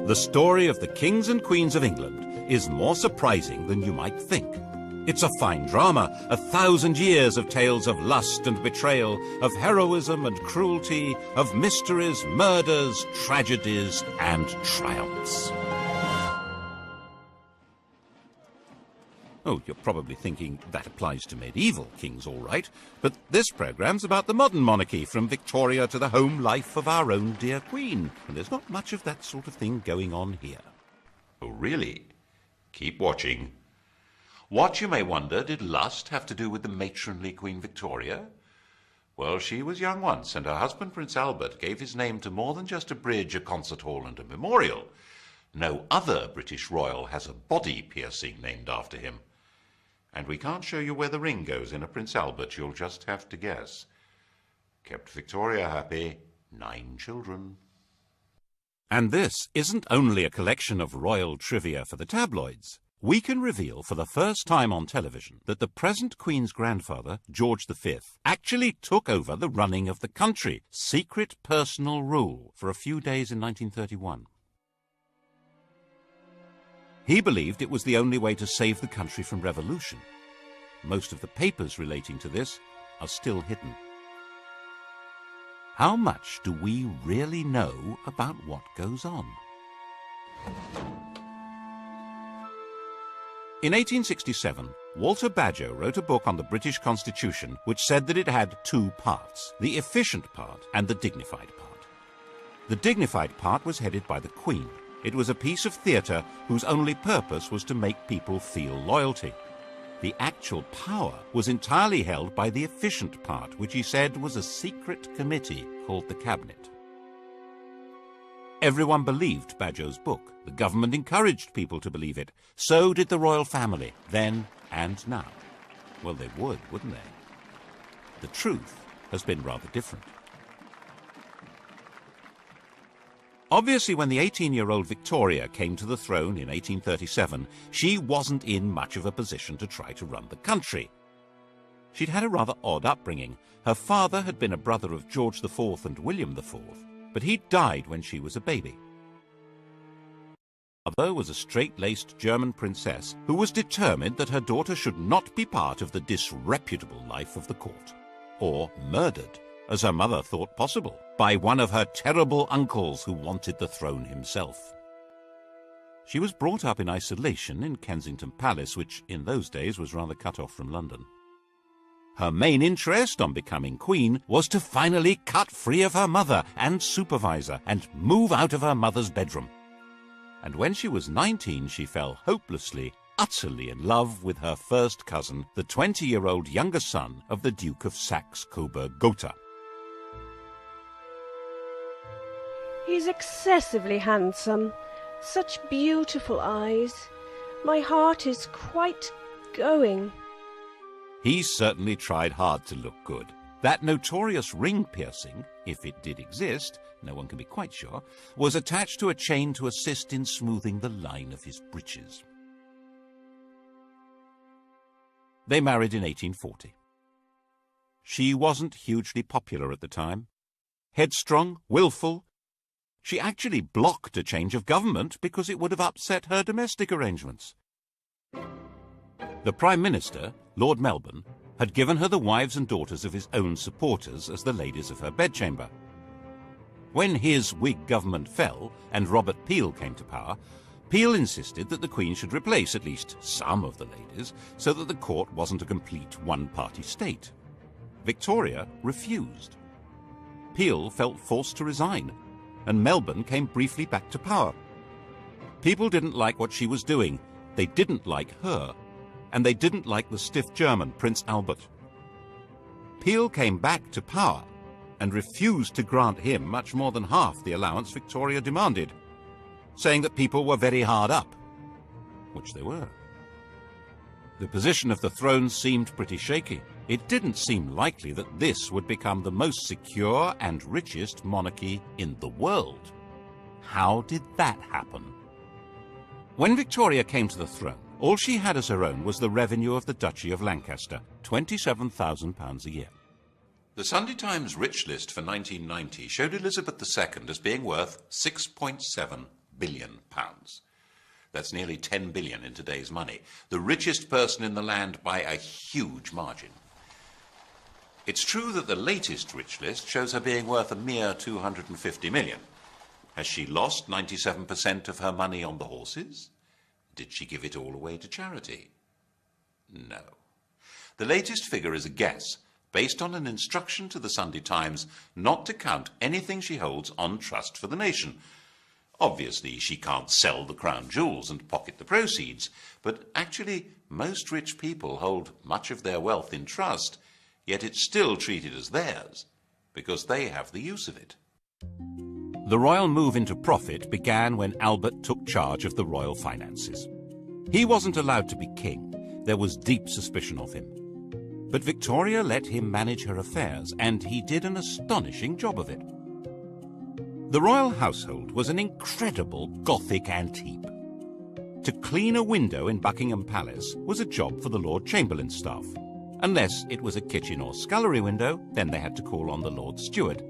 The story of the kings and queens of England is more surprising than you might think. It's a fine drama, 1,000 years of tales of lust and betrayal, of heroism and cruelty, of mysteries, murders, tragedies, and triumphs. Oh, you're probably thinking that applies to medieval kings, all right, but this programme's about the modern monarchy, from Victoria to the home life of our own dear Queen, and there's not much of that sort of thing going on here. Oh, really? Keep watching. What, you may wonder, did lust have to do with the matronly Queen Victoria? Well, she was young once, and her husband, Prince Albert, gave his name to more than just a bridge, a concert hall, and a memorial. No other British royal has a body piercing named after him. And we can't show you where the ring goes in a Prince Albert, you'll just have to guess. Kept Victoria happy, 9 children. And this isn't only a collection of royal trivia for the tabloids. We can reveal for the first time on television that the present Queen's grandfather, George V, actually took over the running of the country, secret personal rule, for a few days in 1931. He believed it was the only way to save the country from revolution. Most of the papers relating to this are still hidden. How much do we really know about what goes on? In 1867, Walter Bagehot wrote a book on the British Constitution which said that it had 2 parts, the efficient part and the dignified part. The dignified part was headed by the Queen. It was a piece of theatre whose only purpose was to make people feel loyalty. The actual power was entirely held by the efficient part, which he said was a secret committee called the Cabinet. Everyone believed Bagehot's book. The government encouraged people to believe it. So did the royal family, then and now. Well, they would, wouldn't they? The truth has been rather different. Obviously, when the 18-year-old Victoria came to the throne in 1837, she wasn't in much of a position to try to run the country. She'd had a rather odd upbringing. Her father had been a brother of George IV and William IV, but he died when she was a baby. Her mother was a straight-laced German princess who was determined that her daughter should not be part of the disreputable life of the court, or murdered, as her mother thought possible, by one of her terrible uncles who wanted the throne himself. She was brought up in isolation in Kensington Palace, which in those days was rather cut off from London. Her main interest on becoming queen was to finally cut free of her mother and supervisor and move out of her mother's bedroom. And when she was 19, she fell hopelessly, utterly in love with her first cousin, the 20-year-old younger son of the Duke of Saxe-Coburg-Gotha. He's excessively handsome. Such beautiful eyes. My heart is quite going. He certainly tried hard to look good. That notorious ring piercing, if it did exist, no one can be quite sure, was attached to a chain to assist in smoothing the line of his breeches. They married in 1840. She wasn't hugely popular at the time. Headstrong, willful. She actually blocked a change of government because it would have upset her domestic arrangements. The Prime Minister, Lord Melbourne, had given her the wives and daughters of his own supporters as the ladies of her bedchamber. When his Whig government fell and Robert Peel came to power, Peel insisted that the Queen should replace at least some of the ladies so that the court wasn't a complete one-party state. Victoria refused. Peel felt forced to resign, and Melbourne came briefly back to power. People didn't like what she was doing. They didn't like her. And they didn't like the stiff German, Prince Albert. Peel came back to power and refused to grant him much more than half the allowance Victoria demanded, saying that people were very hard up, which they were. The position of the throne seemed pretty shaky. It didn't seem likely that this would become the most secure and richest monarchy in the world. How did that happen? When Victoria came to the throne, all she had as her own was the revenue of the Duchy of Lancaster, £27,000 a year. The Sunday Times rich list for 1990 showed Elizabeth II as being worth £6.7 billion. That's nearly 10 billion in today's money. The richest person in the land by a huge margin. It's true that the latest rich list shows her being worth a mere 250 million. Has she lost 97% of her money on the horses? Did she give it all away to charity? No. The latest figure is a guess, based on an instruction to the Sunday Times not to count anything she holds on trust for the nation. Obviously, she can't sell the crown jewels and pocket the proceeds, but actually, most rich people hold much of their wealth in trust, yet it's still treated as theirs, because they have the use of it. The royal move into profit began when Albert took charge of the royal finances. He wasn't allowed to be king. There was deep suspicion of him. But Victoria let him manage her affairs, and he did an astonishing job of it. The royal household was an incredible Gothic antique. To clean a window in Buckingham Palace was a job for the Lord Chamberlain's staff. Unless it was a kitchen or scullery window, then they had to call on the Lord Steward.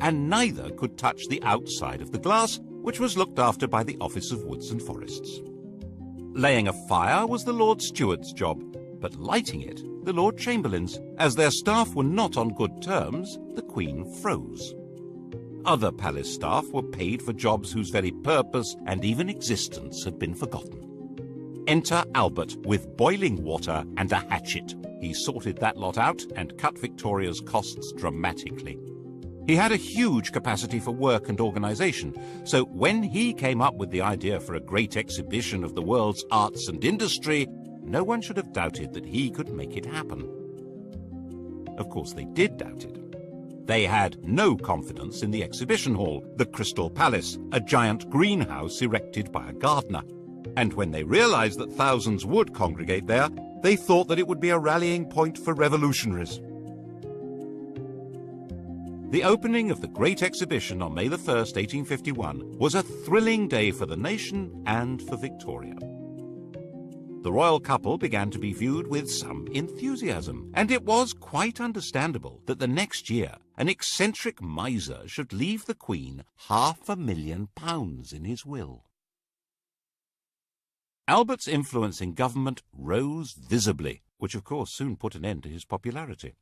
And neither could touch the outside of the glass, which was looked after by the Office of Woods and Forests. Laying a fire was the Lord Steward's job, but lighting it, the Lord Chamberlain's. As their staff were not on good terms, the Queen froze. Other palace staff were paid for jobs whose very purpose and even existence had been forgotten. Enter Albert with boiling water and a hatchet. He sorted that lot out and cut Victoria's costs dramatically. He had a huge capacity for work and organisation, so when he came up with the idea for a great exhibition of the world's arts and industry, no one should have doubted that he could make it happen. Of course, they did doubt it. They had no confidence in the exhibition hall, the Crystal Palace, a giant greenhouse erected by a gardener. And when they realised that thousands would congregate there, they thought that it would be a rallying point for revolutionaries. The opening of the Great Exhibition on May the 1st, 1851, was a thrilling day for the nation and for Victoria. The royal couple began to be viewed with some enthusiasm, and it was quite understandable that the next year an eccentric miser should leave the Queen £500,000 in his will. Albert's influence in government rose visibly, which of course soon put an end to his popularity.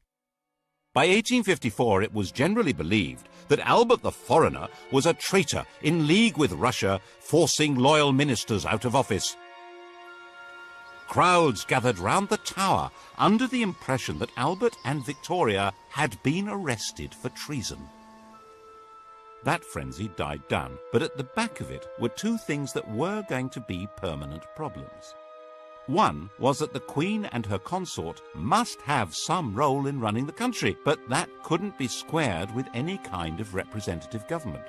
By 1854 it was generally believed that Albert the Foreigner was a traitor in league with Russia, forcing loyal ministers out of office. Crowds gathered round the Tower under the impression that Albert and Victoria had been arrested for treason. That frenzy died down, but at the back of it were two things that were going to be permanent problems. One was that the Queen and her consort must have some role in running the country, but that couldn't be squared with any kind of representative government.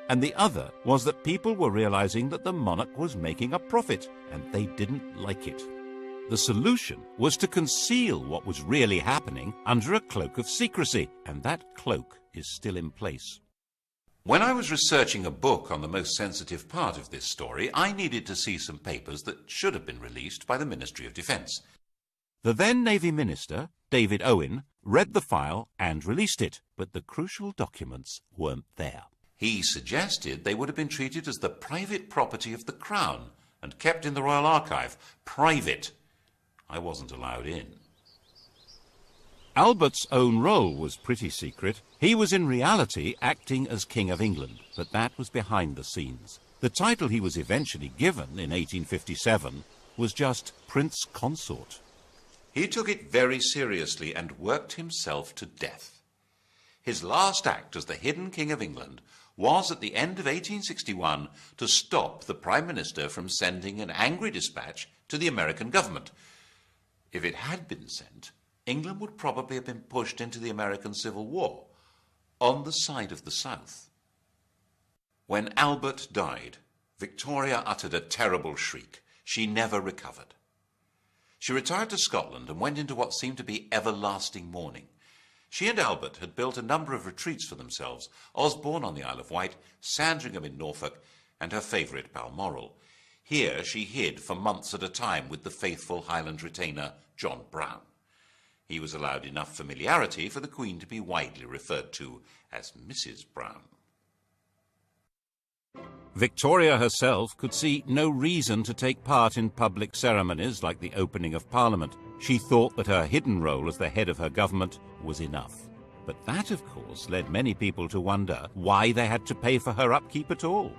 And the other was that people were realizing that the monarch was making a profit, and they didn't like it. The solution was to conceal what was really happening under a cloak of secrecy, and that cloak is still in place. When I was researching a book on the most sensitive part of this story, I needed to see some papers that should have been released by the Ministry of Defence. The then Navy Minister, David Owen, read the file and released it, but the crucial documents weren't there. He suggested they would have been treated as the private property of the Crown and kept in the Royal Archive. Private. I wasn't allowed in. Albert's own role was pretty secret. He was in reality acting as King of England, but that was behind the scenes. The title he was eventually given in 1857 was just Prince Consort. He took it very seriously and worked himself to death. His last act as the hidden King of England was at the end of 1861 to stop the Prime Minister from sending an angry dispatch to the American government. If it had been sent, England would probably have been pushed into the American Civil War on the side of the South. When Albert died, Victoria uttered a terrible shriek. She never recovered. She retired to Scotland and went into what seemed to be everlasting mourning. She and Albert had built a number of retreats for themselves, Osborne on the Isle of Wight, Sandringham in Norfolk, and her favourite Balmoral. Here she hid for months at a time with the faithful Highland retainer John Brown. He was allowed enough familiarity for the Queen to be widely referred to as Mrs. Brown. Victoria herself could see no reason to take part in public ceremonies like the opening of Parliament. She thought that her hidden role as the head of her government was enough. But that, of course, led many people to wonder why they had to pay for her upkeep at all.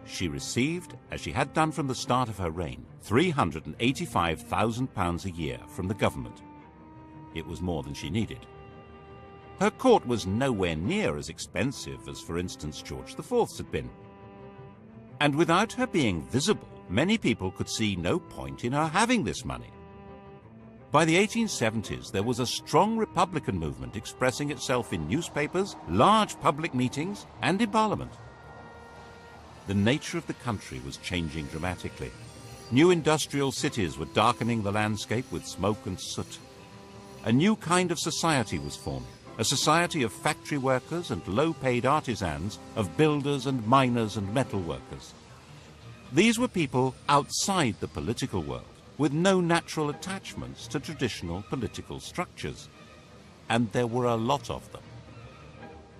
She received, as she had done from the start of her reign, £385,000 a year from the government. It was more than she needed. Her court was nowhere near as expensive as, for instance, George IV's had been. And without her being visible, many people could see no point in her having this money. By the 1870s, there was a strong Republican movement expressing itself in newspapers, large public meetings, and in Parliament. The nature of the country was changing dramatically. New industrial cities were darkening the landscape with smoke and soot. A new kind of society was forming, a society of factory workers and low-paid artisans, of builders and miners and metal workers. These were people outside the political world, with no natural attachments to traditional political structures. And there were a lot of them.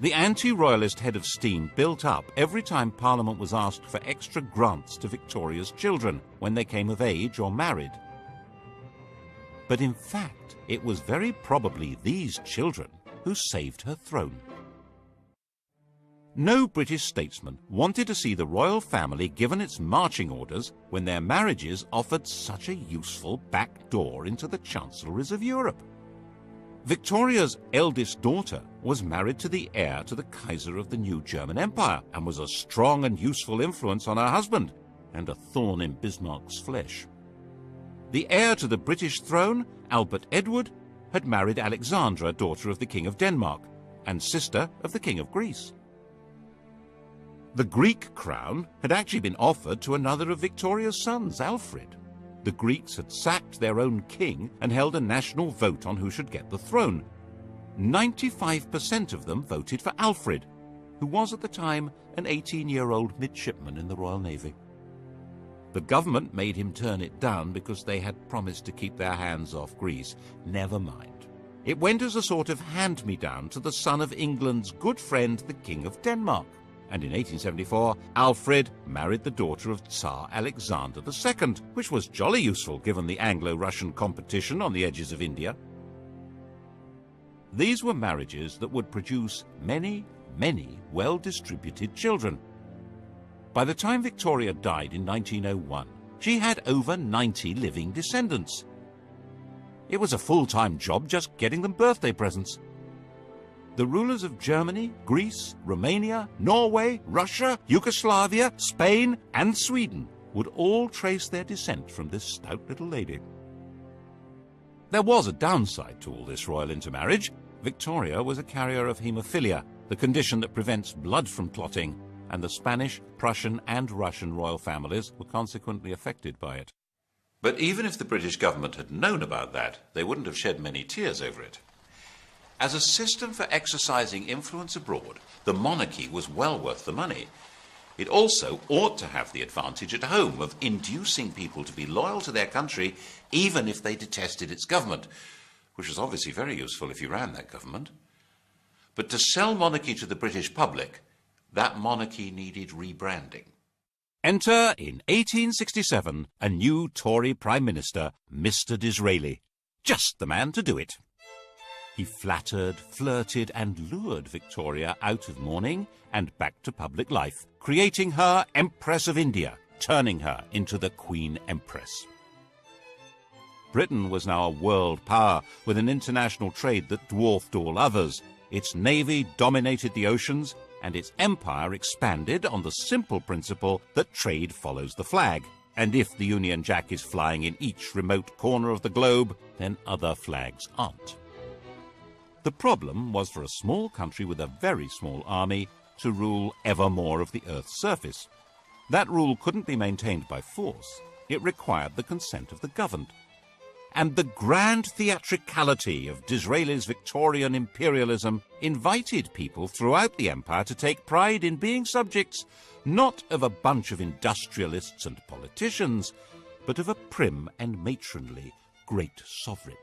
The anti-royalist head of steam built up every time Parliament was asked for extra grants to Victoria's children when they came of age or married. But in fact, it was very probably these children who saved her throne. No British statesman wanted to see the royal family given its marching orders when their marriages offered such a useful back door into the chancelleries of Europe. Victoria's eldest daughter was married to the heir to the Kaiser of the new German Empire and was a strong and useful influence on her husband, and a thorn in Bismarck's flesh. The heir to the British throne, Albert Edward, had married Alexandra, daughter of the King of Denmark, and sister of the King of Greece. The Greek crown had actually been offered to another of Victoria's sons, Alfred. The Greeks had sacked their own king and held a national vote on who should get the throne. 95% of them voted for Alfred, who was at the time an 18-year-old midshipman in the Royal Navy. The government made him turn it down because they had promised to keep their hands off Greece. Never mind. It went as a sort of hand-me-down to the son of England's good friend, the King of Denmark. And in 1874, Alfred married the daughter of Tsar Alexander II, which was jolly useful given the Anglo-Russian competition on the edges of India. These were marriages that would produce many, many well-distributed children. By the time Victoria died in 1901, she had over 90 living descendants. It was a full-time job just getting them birthday presents. The rulers of Germany, Greece, Romania, Norway, Russia, Yugoslavia, Spain, and Sweden would all trace their descent from this stout little lady. There was a downside to all this royal intermarriage. Victoria was a carrier of haemophilia, the condition that prevents blood from clotting, and the Spanish, Prussian, and Russian royal families were consequently affected by it. But even if the British government had known about that, they wouldn't have shed many tears over it. As a system for exercising influence abroad, the monarchy was well worth the money. It also ought to have the advantage at home of inducing people to be loyal to their country even if they detested its government, which was obviously very useful if you ran that government. But to sell monarchy to the British public, that monarchy needed rebranding. Enter, in 1867, a new Tory Prime Minister, Mr. Disraeli. Just the man to do it. He flattered, flirted, and lured Victoria out of mourning and back to public life, creating her Empress of India, turning her into the Queen Empress. Britain was now a world power with an international trade that dwarfed all others. Its navy dominated the oceans, and its empire expanded on the simple principle that trade follows the flag. And if the Union Jack is flying in each remote corner of the globe, then other flags aren't. The problem was for a small country with a very small army to rule ever more of the Earth's surface. That rule couldn't be maintained by force. It required the consent of the governed. And the grand theatricality of Disraeli's Victorian imperialism invited people throughout the empire to take pride in being subjects not of a bunch of industrialists and politicians, but of a prim and matronly great sovereign.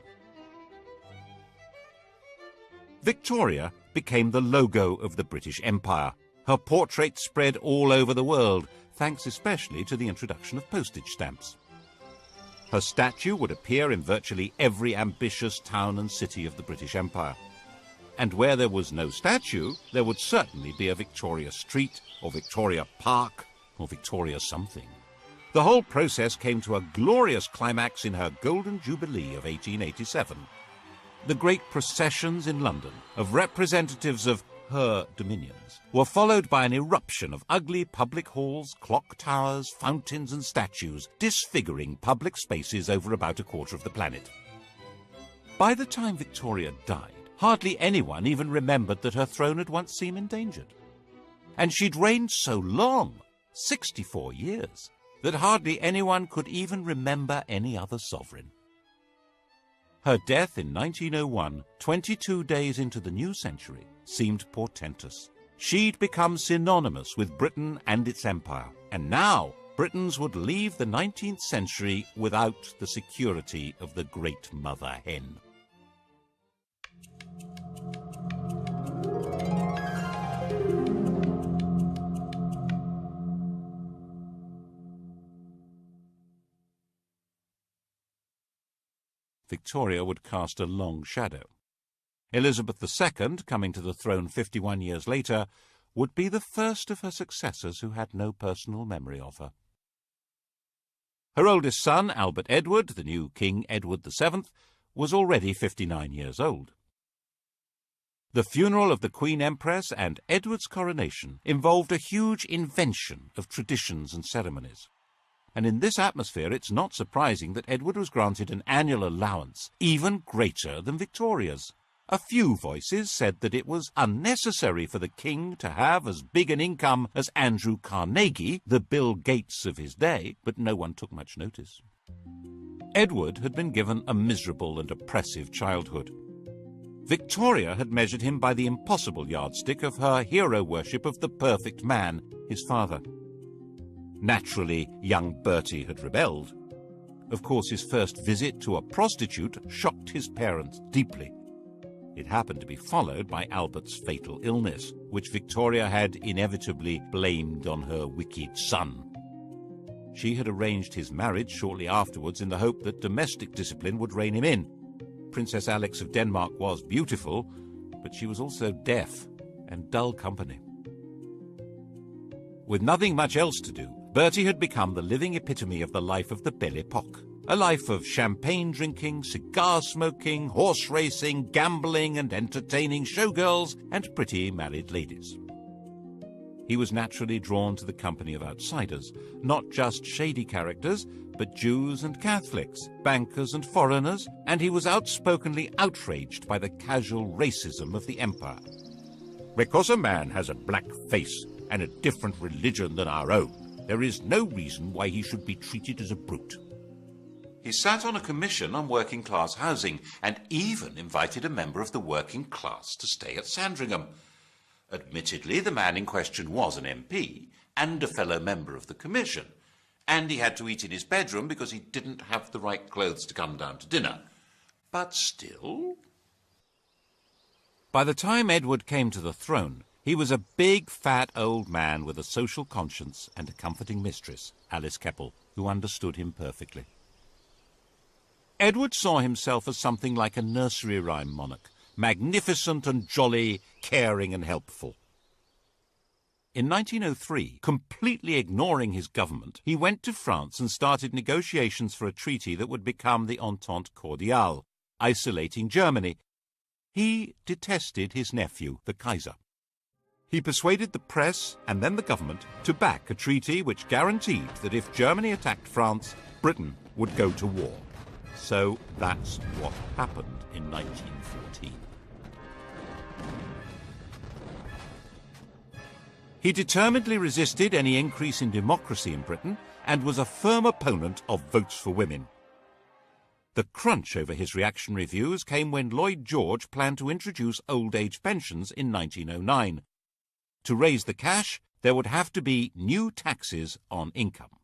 Victoria became the logo of the British Empire. Her portrait spread all over the world, thanks especially to the introduction of postage stamps. Her statue would appear in virtually every ambitious town and city of the British Empire. And where there was no statue, there would certainly be a Victoria Street, or Victoria Park, or Victoria something. The whole process came to a glorious climax in her Golden Jubilee of 1887. The great processions in London of representatives of her dominions were followed by an eruption of ugly public halls, clock towers, fountains and statues, disfiguring public spaces over about a quarter of the planet. By the time Victoria died, hardly anyone even remembered that her throne had once seemed endangered. And she'd reigned so long, 64 years, that hardly anyone could even remember any other sovereign. Her death in 1901, 22 days into the new century, seemed portentous. She'd become synonymous with Britain and its empire, and now Britons would leave the 19th century without the security of the great mother hen. Victoria would cast a long shadow. Elizabeth II, coming to the throne 51 years later, would be the first of her successors who had no personal memory of her. Her oldest son, Albert Edward, the new King Edward VII, was already 59 years old. The funeral of the Queen Empress and Edward's coronation involved a huge invention of traditions and ceremonies. And in this atmosphere, it's not surprising that Edward was granted an annual allowance even greater than Victoria's. A few voices said that it was unnecessary for the king to have as big an income as Andrew Carnegie, the Bill Gates of his day, but no one took much notice. Edward had been given a miserable and oppressive childhood. Victoria had measured him by the impossible yardstick of her hero worship of the perfect man, his father. Naturally, young Bertie had rebelled. Of course, his first visit to a prostitute shocked his parents deeply. It happened to be followed by Albert's fatal illness, which Victoria had inevitably blamed on her wicked son. She had arranged his marriage shortly afterwards in the hope that domestic discipline would rein him in. Princess Alix of Denmark was beautiful, but she was also deaf and dull company. With nothing much else to do, Bertie had become the living epitome of the life of the Belle Epoque. A life of champagne drinking, cigar smoking, horse racing, gambling and entertaining showgirls and pretty married ladies. He was naturally drawn to the company of outsiders, not just shady characters, but Jews and Catholics, bankers and foreigners, and he was outspokenly outraged by the casual racism of the empire. Because a man has a black face and a different religion than our own, there is no reason why he should be treated as a brute. He sat on a commission on working-class housing and even invited a member of the working class to stay at Sandringham. Admittedly, the man in question was an MP and a fellow member of the commission, and he had to eat in his bedroom because he didn't have the right clothes to come down to dinner. But still... By the time Edward came to the throne, he was a big, fat old man with a social conscience and a comforting mistress, Alice Keppel, who understood him perfectly. Edward saw himself as something like a nursery rhyme monarch, magnificent and jolly, caring and helpful. In 1903, completely ignoring his government, he went to France and started negotiations for a treaty that would become the Entente Cordiale, isolating Germany. He detested his nephew, the Kaiser. He persuaded the press and then the government to back a treaty which guaranteed that if Germany attacked France, Britain would go to war. So that's what happened in 1914. He determinedly resisted any increase in democracy in Britain and was a firm opponent of votes for women. The crunch over his reactionary views came when Lloyd George planned to introduce old age pensions in 1909. To raise the cash, there would have to be new taxes on income.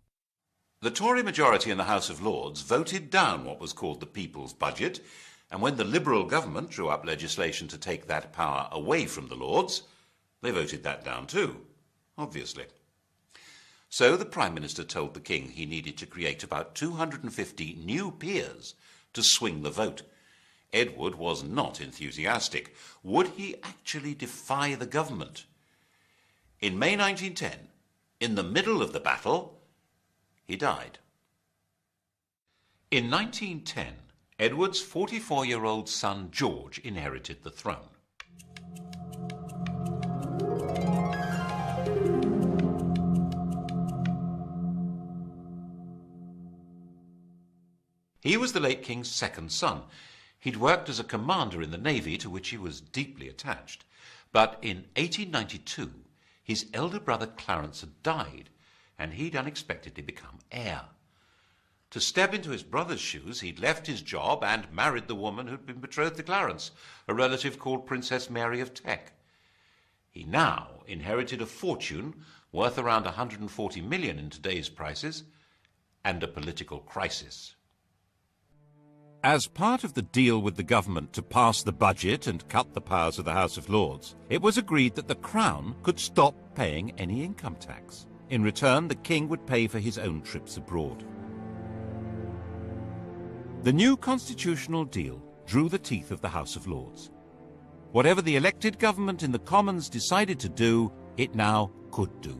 The Tory majority in the House of Lords voted down what was called the People's Budget, and when the Liberal government drew up legislation to take that power away from the Lords, they voted that down too. obviously. So the Prime Minister told the King he needed to create about 250 new peers to swing the vote. Edward was not enthusiastic. Would he actually defy the government? In May 1910, in the middle of the battle, he died. In 1910, Edward's 44-year-old son George inherited the throne. He was the late King's second son. He'd worked as a commander in the Navy, to which he was deeply attached. But in 1892, his elder brother Clarence had died, and he'd unexpectedly become heir. To step into his brother's shoes, he'd left his job and married the woman who'd been betrothed to Clarence, a relative called Princess Mary of Teck. He now inherited a fortune worth around 140 million in today's prices, and a political crisis. As part of the deal with the government to pass the budget and cut the powers of the House of Lords, it was agreed that the Crown could stop paying any income tax. In return, the King would pay for his own trips abroad. The new constitutional deal drew the teeth of the House of Lords. Whatever the elected government in the Commons decided to do, it now could do.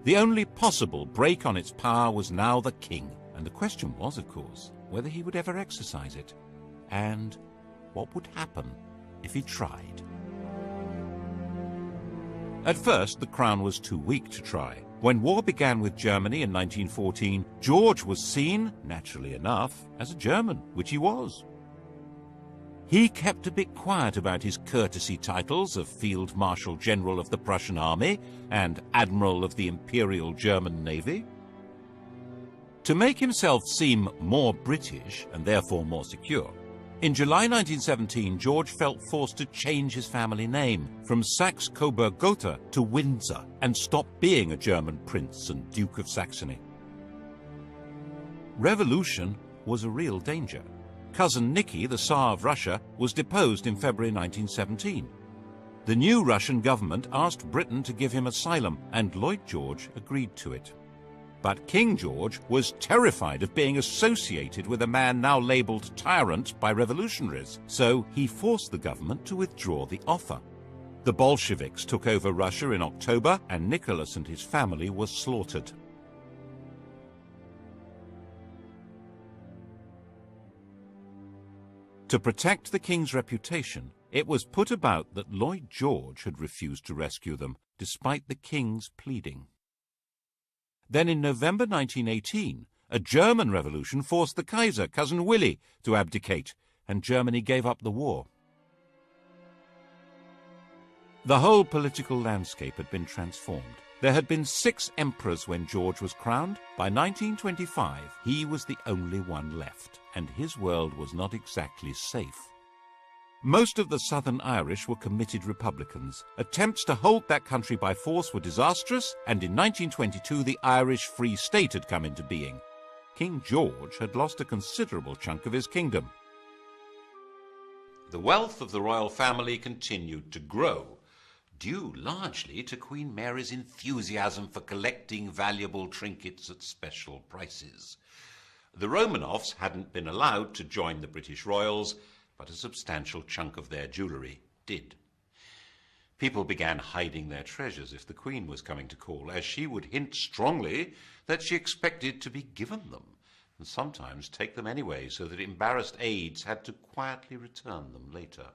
The only possible break on its power was now the King, and the question was, of course, whether he would ever exercise it, and what would happen if he tried. At first, the Crown was too weak to try. When war began with Germany in 1914, George was seen, naturally enough, as a German, which he was. He kept a bit quiet about his courtesy titles of Field Marshal General of the Prussian Army and Admiral of the Imperial German Navy. To make himself seem more British, and therefore more secure, in July 1917, George felt forced to change his family name from Saxe-Coburg-Gotha to Windsor and stop being a German prince and Duke of Saxony. Revolution was a real danger. Cousin Nicky, the Tsar of Russia, was deposed in February 1917. The new Russian government asked Britain to give him asylum, and Lloyd George agreed to it. But King George was terrified of being associated with a man now labelled tyrant by revolutionaries, so he forced the government to withdraw the offer. The Bolsheviks took over Russia in October, and Nicholas and his family were slaughtered. To protect the king's reputation, it was put about that Lloyd George had refused to rescue them, despite the king's pleading. Then in November 1918, a German revolution forced the Kaiser, Cousin Willy, to abdicate, and Germany gave up the war. The whole political landscape had been transformed. There had been 6 emperors when George was crowned. By 1925, he was the only one left, and his world was not exactly safe. Most of the Southern Irish were committed Republicans. Attempts to hold that country by force were disastrous, and in 1922 the Irish Free State had come into being. King George had lost a considerable chunk of his kingdom. The wealth of the royal family continued to grow, due largely to Queen Mary's enthusiasm for collecting valuable trinkets at special prices. The Romanovs hadn't been allowed to join the British royals, but a substantial chunk of their jewellery did. People began hiding their treasures if the Queen was coming to call, as she would hint strongly that she expected to be given them, and sometimes take them anyway, so that embarrassed aides had to quietly return them later.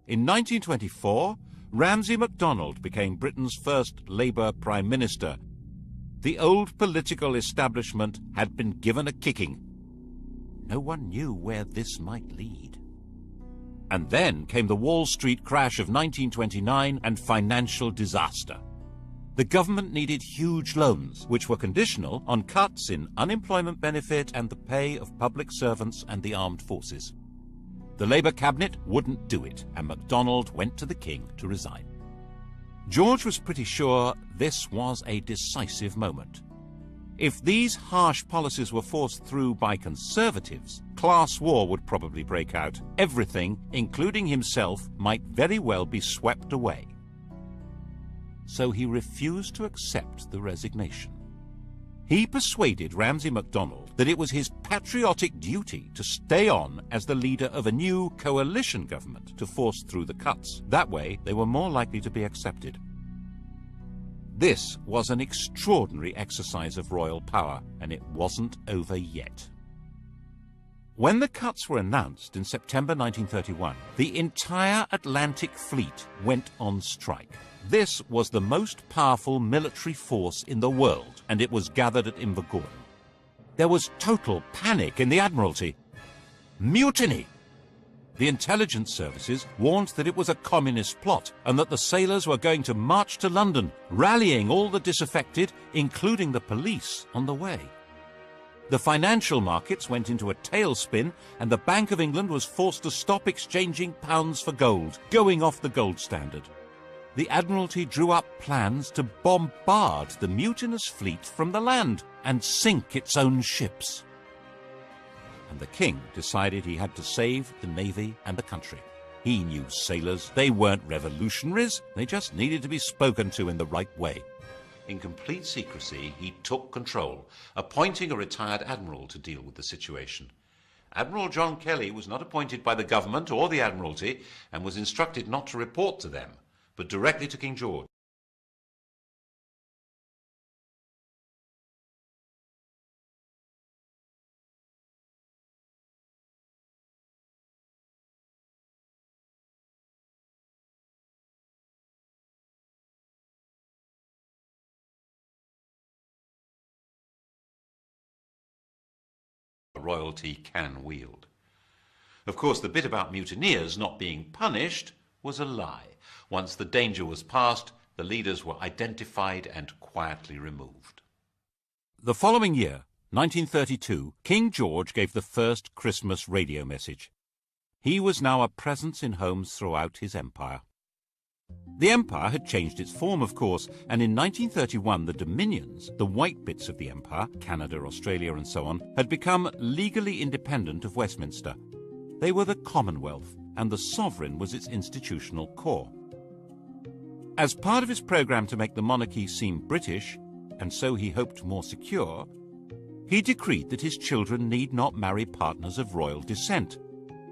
In 1924, Ramsay MacDonald became Britain's first Labour Prime Minister. The old political establishment had been given a kicking. No one knew where this might lead. And then came the Wall Street crash of 1929 and financial disaster. The government needed huge loans, which were conditional on cuts in unemployment benefit and the pay of public servants and the armed forces. The Labour cabinet wouldn't do it, and MacDonald went to the King to resign. George was pretty sure this was a decisive moment. If these harsh policies were forced through by Conservatives, class war would probably break out. Everything, including himself, might very well be swept away. so he refused to accept the resignation. He persuaded Ramsay MacDonald that it was his patriotic duty to stay on as the leader of a new coalition government to force through the cuts. That way, they were more likely to be accepted. This was an extraordinary exercise of royal power, and it wasn't over yet. When the cuts were announced in September 1931, the entire Atlantic Fleet went on strike. This was the most powerful military force in the world, and it was gathered at Invergordon. There was total panic in the Admiralty. Mutiny! The intelligence services warned that it was a communist plot and that the sailors were going to march to London, rallying all the disaffected, including the police, on the way. The financial markets went into a tailspin, and the Bank of England was forced to stop exchanging pounds for gold, going off the gold standard. The Admiralty drew up plans to bombard the mutinous fleet from the land and sink its own ships. And the king decided he had to save the navy and the country. He knew sailors. They weren't revolutionaries. They just needed to be spoken to in the right way. In complete secrecy, he took control, appointing a retired admiral to deal with the situation. Admiral John Kelly was not appointed by the government or the Admiralty and was instructed not to report to them, but directly to King George. Royalty can wield. Of course, the bit about mutineers not being punished was a lie. Once the danger was past, the leaders were identified and quietly removed. The following year, 1932, King George gave the first Christmas radio message. He was now a presence in homes throughout his empire. The empire had changed its form, of course, and in 1931 the dominions, the white bits of the empire, Canada, Australia and so on, had become legally independent of Westminster. They were the Commonwealth, and the sovereign was its institutional core. As part of his programme to make the monarchy seem British, and so he hoped more secure, he decreed that his children need not marry partners of royal descent.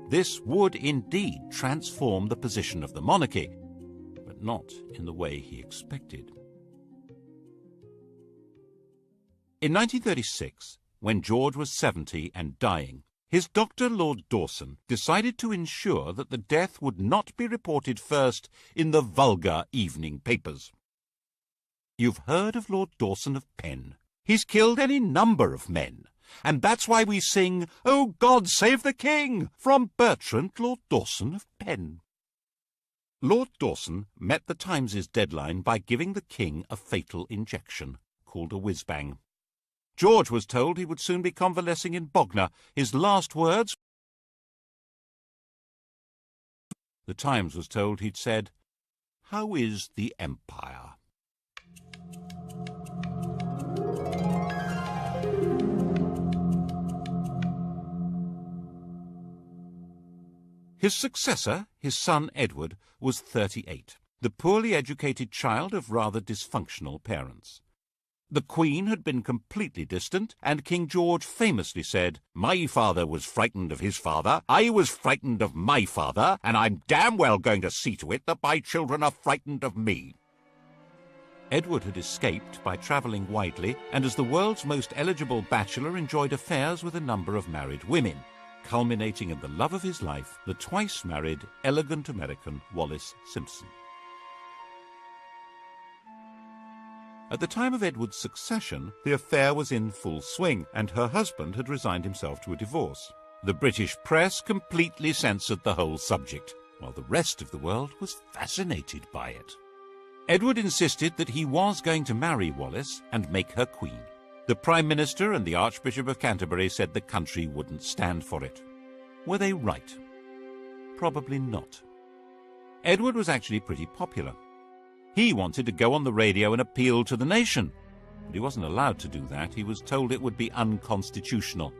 This would indeed transform the position of the monarchy, but not in the way he expected. In 1936, when George was 70 and dying, his doctor, Lord Dawson, decided to ensure that the death would not be reported first in the vulgar evening papers. You've heard of Lord Dawson of Penn. He's killed any number of men, and that's why we sing, "Oh God, save the King," from Bertrand Lord Dawson of Penn. Lord Dawson met the Times' deadline by giving the king a fatal injection, called a whiz-bang. George was told he would soon be convalescing in Bognor. His last words... The Times was told he'd said, "How is the Empire?" His successor, his son Edward, was 38, the poorly educated child of rather dysfunctional parents. The Queen had been completely distant, and King George famously said, "My father was frightened of his father, I was frightened of my father, and I'm damn well going to see to it that my children are frightened of me." Edward had escaped by travelling widely, and as the world's most eligible bachelor enjoyed affairs with a number of married women, culminating in the love of his life, the twice-married, elegant American Wallis Simpson. At the time of Edward's succession, the affair was in full swing, and her husband had resigned himself to a divorce. The British press completely censored the whole subject, while the rest of the world was fascinated by it. Edward insisted that he was going to marry Wallis and make her queen. The Prime Minister and the Archbishop of Canterbury said the country wouldn't stand for it. Were they right? Probably not. Edward was actually pretty popular. He wanted to go on the radio and appeal to the nation, but he wasn't allowed to do that. He was told it would be unconstitutional.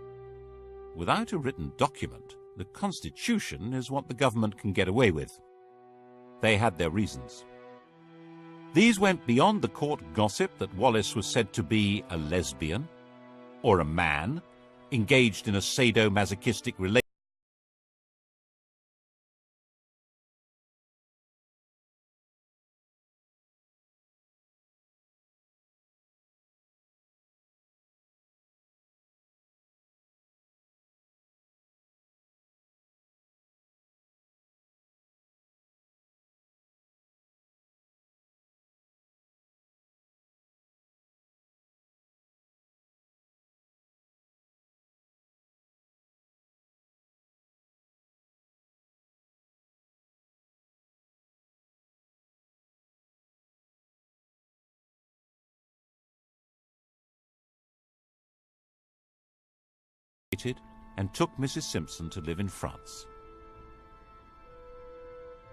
Without a written document, the Constitution is what the government can get away with. They had their reasons. These went beyond the court gossip that Wallis was said to be a lesbian or a man engaged in a sadomasochistic relationship. And took Mrs. Simpson to live in France.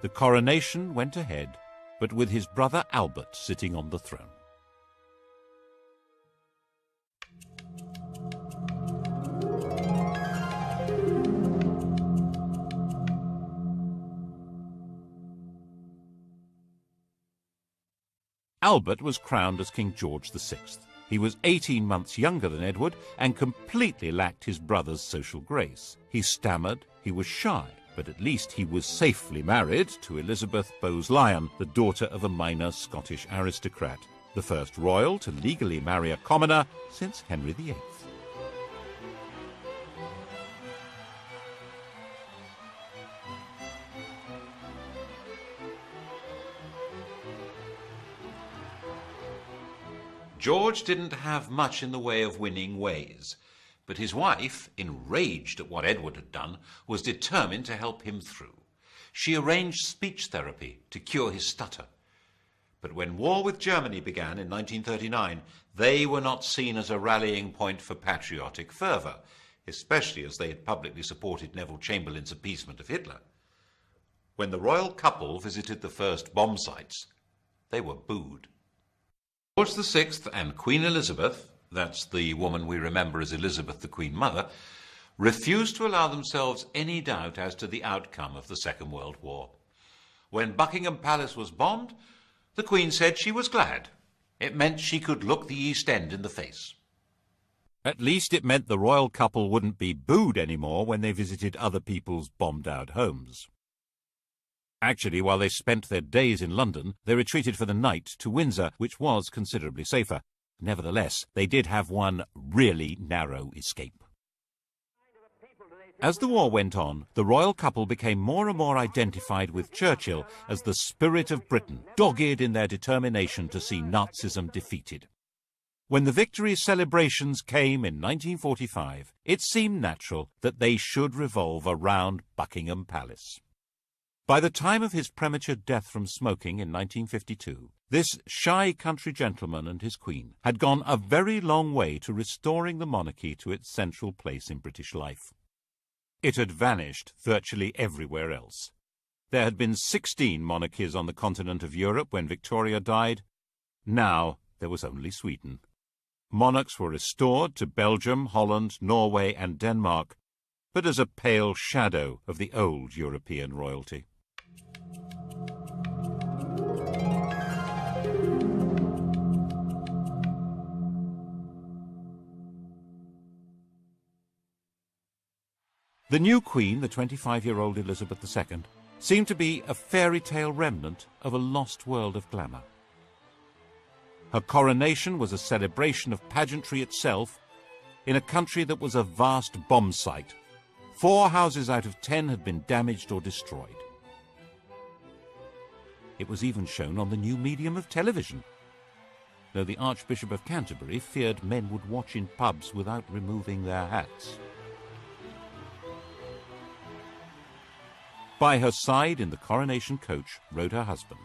The coronation went ahead, but with his brother Albert sitting on the throne. Albert was crowned as King George VI. He was 18 months younger than Edward and completely lacked his brother's social grace. He stammered, he was shy, but at least he was safely married to Elizabeth Bowes-Lyon, the daughter of a minor Scottish aristocrat, the first royal to legally marry a commoner since Henry VIII. George didn't have much in the way of winning ways, but his wife, enraged at what Edward had done, was determined to help him through. She arranged speech therapy to cure his stutter. But when war with Germany began in 1939, they were not seen as a rallying point for patriotic fervour, especially as they had publicly supported Neville Chamberlain's appeasement of Hitler. When the royal couple visited the first bomb sites, they were booed. George VI and Queen Elizabeth, that's the woman we remember as Elizabeth the Queen Mother, refused to allow themselves any doubt as to the outcome of the Second World War. When Buckingham Palace was bombed, the Queen said she was glad. It meant she could look the East End in the face. At least it meant the royal couple wouldn't be booed anymore when they visited other people's bombed-out homes. Actually, while they spent their days in London, they retreated for the night to Windsor, which was considerably safer. Nevertheless, they did have one really narrow escape. As the war went on, the royal couple became more and more identified with Churchill as the spirit of Britain, dogged in their determination to see Nazism defeated. When the victory celebrations came in 1945, it seemed natural that they should revolve around Buckingham Palace. By the time of his premature death from smoking in 1952, this shy country gentleman and his queen had gone a very long way to restoring the monarchy to its central place in British life. It had vanished virtually everywhere else. There had been 16 monarchies on the continent of Europe when Victoria died. Now there was only Sweden. Monarchs were restored to Belgium, Holland, Norway and Denmark, but as a pale shadow of the old European royalty. The new queen, the 25-year-old Elizabeth II, seemed to be a fairy tale remnant of a lost world of glamour. Her coronation was a celebration of pageantry itself in a country that was a vast bomb site. 4 houses out of 10 had been damaged or destroyed. It was even shown on the new medium of television, though the Archbishop of Canterbury feared men would watch in pubs without removing their hats. By her side in the coronation coach rode her husband.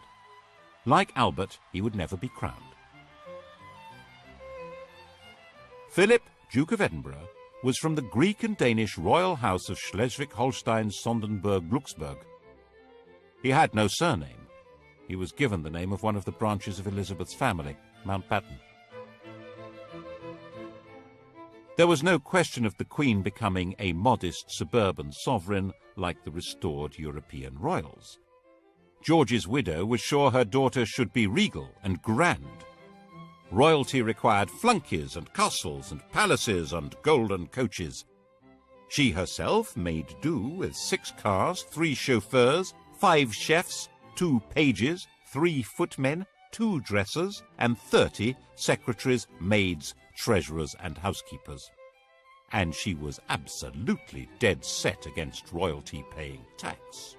Like Albert, he would never be crowned. Philip, Duke of Edinburgh, was from the Greek and Danish royal house of Schleswig-Holstein-Sonderburg-Glucksburg. He had no surname. He was given the name of one of the branches of Elizabeth's family, Mountbatten. There was no question of the Queen becoming a modest suburban sovereign like the restored European royals. George's widow was sure her daughter should be regal and grand. Royalty required flunkies and castles and palaces and golden coaches. She herself made do with 6 cars, 3 chauffeurs, 5 chefs, 2 pages, 3 footmen, 2 dressers, and 30 secretaries, maids, treasurers, and housekeepers. And she was absolutely dead set against royalty paying tax.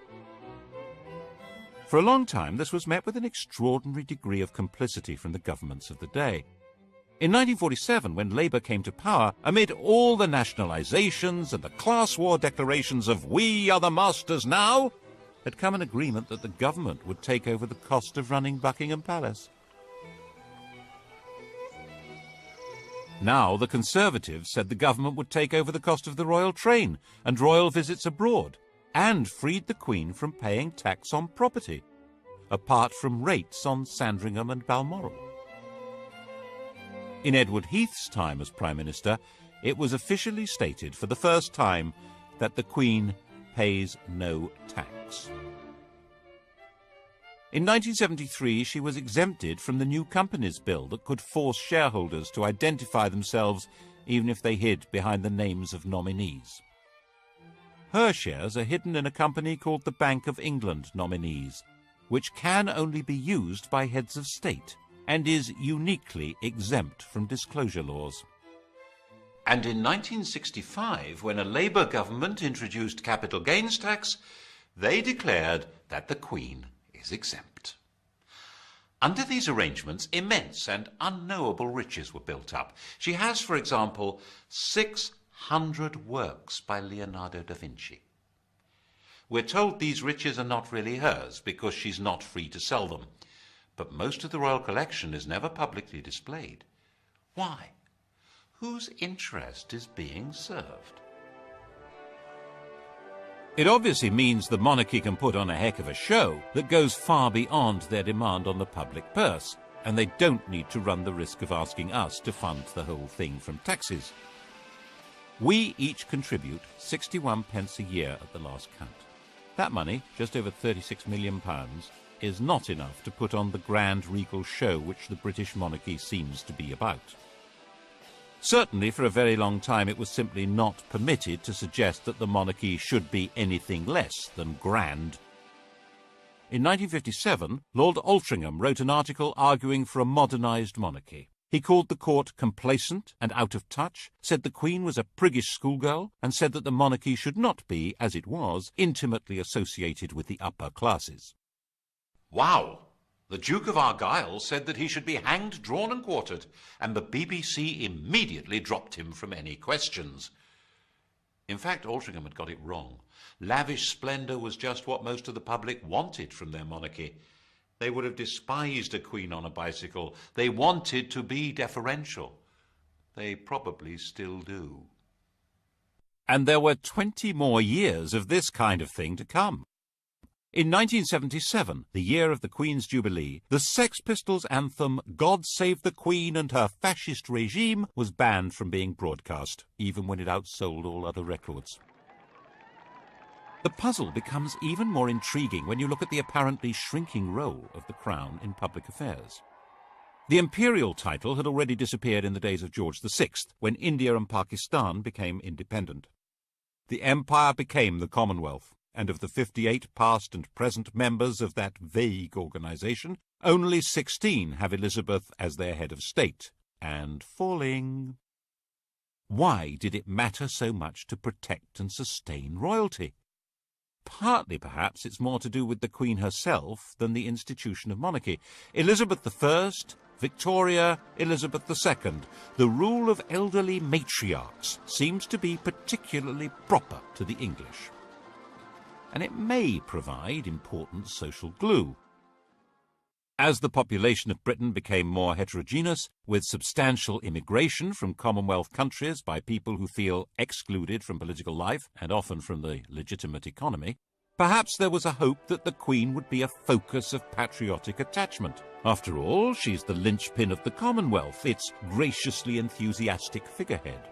For a long time, this was met with an extraordinary degree of complicity from the governments of the day. In 1947, when Labour came to power, amid all the nationalisations and the class war declarations of "we are the masters now," had come an agreement that the government would take over the cost of running Buckingham Palace. Now the Conservatives said the government would take over the cost of the royal train and royal visits abroad, and freed the Queen from paying tax on property, apart from rates on Sandringham and Balmoral. In Edward Heath's time as Prime Minister, it was officially stated for the first time that the Queen pays no tax. In 1973, she was exempted from the new Companies Bill that could force shareholders to identify themselves even if they hid behind the names of nominees. Her shares are hidden in a company called the Bank of England Nominees, which can only be used by heads of state and is uniquely exempt from disclosure laws. And in 1965, when a Labour government introduced capital gains tax, they declared that the Queen is exempt. Under these arrangements, immense and unknowable riches were built up. She has, for example, 600 works by Leonardo da Vinci. We're told these riches are not really hers because she's not free to sell them. But most of the royal collection is never publicly displayed. Why? Whose interest is being served? It obviously means the monarchy can put on a heck of a show that goes far beyond their demand on the public purse, and they don't need to run the risk of asking us to fund the whole thing from taxes. We each contribute 61 pence a year at the last count. That money, just over £36 million, is not enough to put on the grand regal show which the British monarchy seems to be about. Certainly, for a very long time, it was simply not permitted to suggest that the monarchy should be anything less than grand. In 1957, Lord Altrincham wrote an article arguing for a modernised monarchy. He called the court complacent and out of touch, said the Queen was a priggish schoolgirl, and said that the monarchy should not be, as it was, intimately associated with the upper classes. Wow! The Duke of Argyll said that he should be hanged, drawn and quartered, and the BBC immediately dropped him from any questions. In fact, Altrincham had got it wrong. Lavish splendour was just what most of the public wanted from their monarchy. They would have despised a queen on a bicycle. They wanted to be deferential. They probably still do. And there were 20 more years of this kind of thing to come. In 1977, the year of the Queen's Jubilee, the Sex Pistols' anthem "God Save the Queen and Her Fascist Regime" was banned from being broadcast, even when it outsold all other records. The puzzle becomes even more intriguing when you look at the apparently shrinking role of the Crown in public affairs. The imperial title had already disappeared in the days of George VI, when India and Pakistan became independent. The empire became the Commonwealth, and of the 58 past and present members of that vague organisation, only 16 have Elizabeth as their head of state, and falling. Why did it matter so much to protect and sustain royalty? Partly, perhaps, it's more to do with the Queen herself than the institution of monarchy. Elizabeth I, Victoria, Elizabeth II, the rule of elderly matriarchs seems to be particularly proper to the English. And it may provide important social glue. As the population of Britain became more heterogeneous, with substantial immigration from Commonwealth countries by people who feel excluded from political life and often from the legitimate economy, perhaps there was a hope that the Queen would be a focus of patriotic attachment. After all, she's the linchpin of the Commonwealth, its graciously enthusiastic figurehead.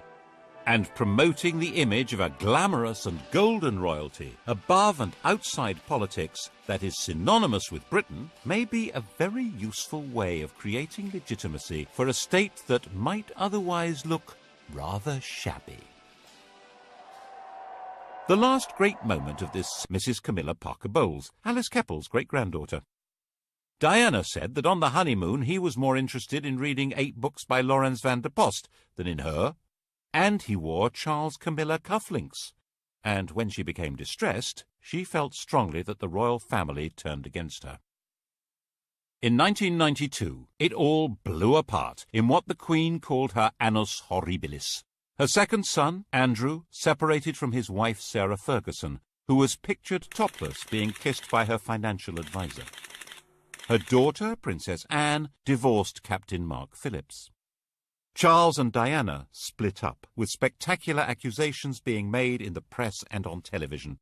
And promoting the image of a glamorous and golden royalty above and outside politics that is synonymous with Britain may be a very useful way of creating legitimacy for a state that might otherwise look rather shabby. The last great moment of this Mrs. Camilla Parker Bowles, Alice Keppel's great-granddaughter. Diana said that on the honeymoon he was more interested in reading 8 books by Laurens van der Post than in her, and he wore Charles Camilla cufflinks. And when she became distressed, she felt strongly that the royal family turned against her. In 1992, it all blew apart in what the Queen called her annus horribilis. Her second son, Andrew, separated from his wife Sarah Ferguson, who was pictured topless being kissed by her financial advisor. Her daughter, Princess Anne, divorced Captain Mark Phillips. Charles and Diana split up, with spectacular accusations being made in the press and on television.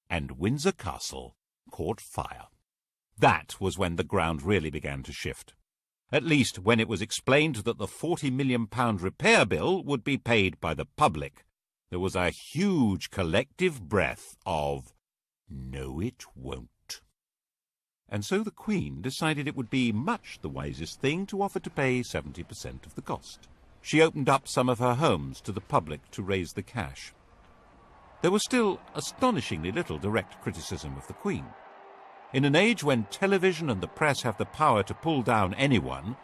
And Windsor Castle caught fire. That was when the ground really began to shift. At least when it was explained that the £40 million repair bill would be paid by the public. There was a huge collective breath of, "No, it won't." And so the Queen decided it would be much the wisest thing to offer to pay 70% of the cost. She opened up some of her homes to the public to raise the cash. There was still astonishingly little direct criticism of the Queen. In an age when television and the press have the power to pull down anyone,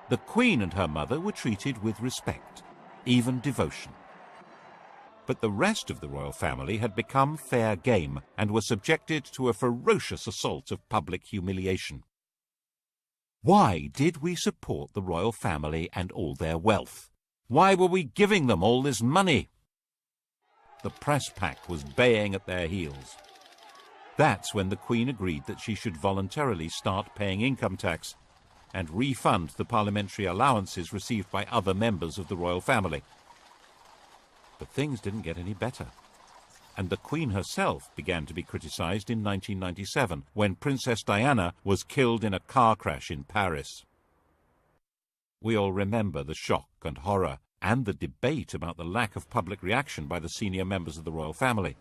the Queen and her mother were treated with respect, even devotion. But the rest of the royal family had become fair game and were subjected to a ferocious assault of public humiliation. Why did we support the royal family and all their wealth? Why were we giving them all this money? The press pack was baying at their heels. That's when the Queen agreed that she should voluntarily start paying income tax and refund the parliamentary allowances received by other members of the royal family. But things didn't get any better, and the Queen herself began to be criticised in 1997 when Princess Diana was killed in a car crash in Paris. We all remember the shock and horror and the debate about the lack of public reaction by the senior members of the royal family.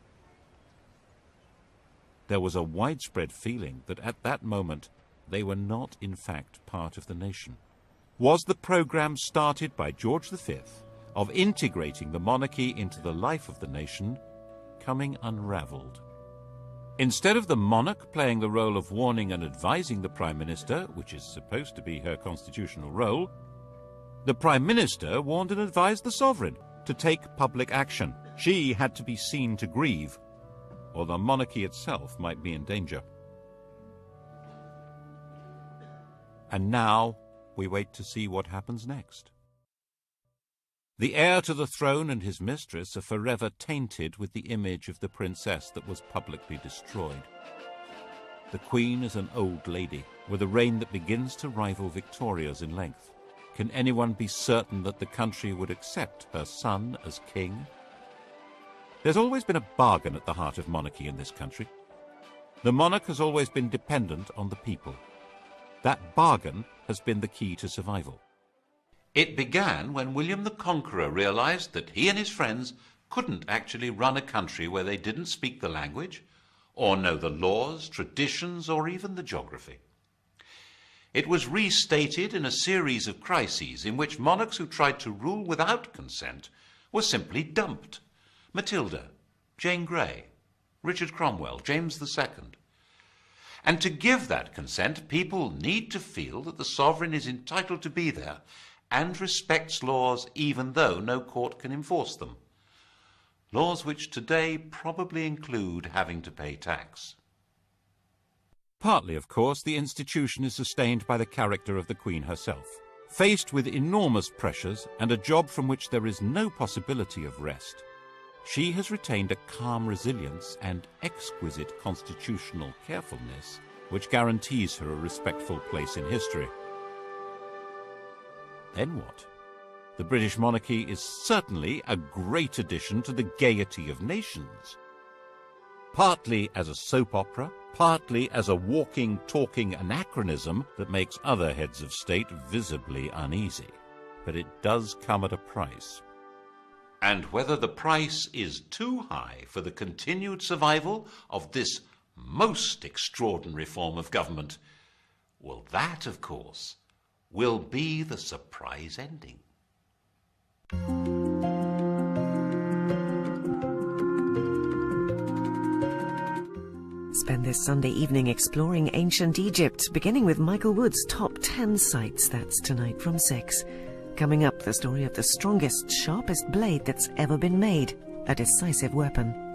There was a widespread feeling that at that moment they were not in fact part of the nation. Was the programme started by George V of integrating the monarchy into the life of the nation coming unravelled? Instead of the monarch playing the role of warning and advising the Prime Minister, which is supposed to be her constitutional role, the Prime Minister warned and advised the sovereign to take public action. She had to be seen to grieve, or the monarchy itself might be in danger. And now we wait to see what happens next. The heir to the throne and his mistress are forever tainted with the image of the princess that was publicly destroyed. The Queen is an old lady, with a reign that begins to rival Victoria's in length. Can anyone be certain that the country would accept her son as king? There's always been a bargain at the heart of monarchy in this country. The monarch has always been dependent on the people. That bargain has been the key to survival. It began when William the Conqueror realized that he and his friends couldn't actually run a country where they didn't speak the language, or know the laws, traditions, or even the geography. It was restated in a series of crises in which monarchs who tried to rule without consent were simply dumped. Matilda, Jane Grey, Richard Cromwell, James II. And to give that consent, people need to feel that the sovereign is entitled to be there and respects laws even though no court can enforce them. Laws which today probably include having to pay tax. Partly, of course, the institution is sustained by the character of the Queen herself. Faced with enormous pressures and a job from which there is no possibility of rest, she has retained a calm resilience and exquisite constitutional carefulness which guarantees her a respectful place in history. Then what? The British monarchy is certainly a great addition to the gaiety of nations. Partly as a soap opera, partly as a walking, talking anachronism that makes other heads of state visibly uneasy. But it does come at a price. and whether the price is too high for the continued survival of this most extraordinary form of government, well, that, of course, will be the surprise ending. Spend this Sunday evening exploring ancient Egypt, beginning with Michael Wood's Top 10 Sites. That's tonight from 6. Coming up, the story of the strongest, sharpest blade that's ever been made, a decisive weapon.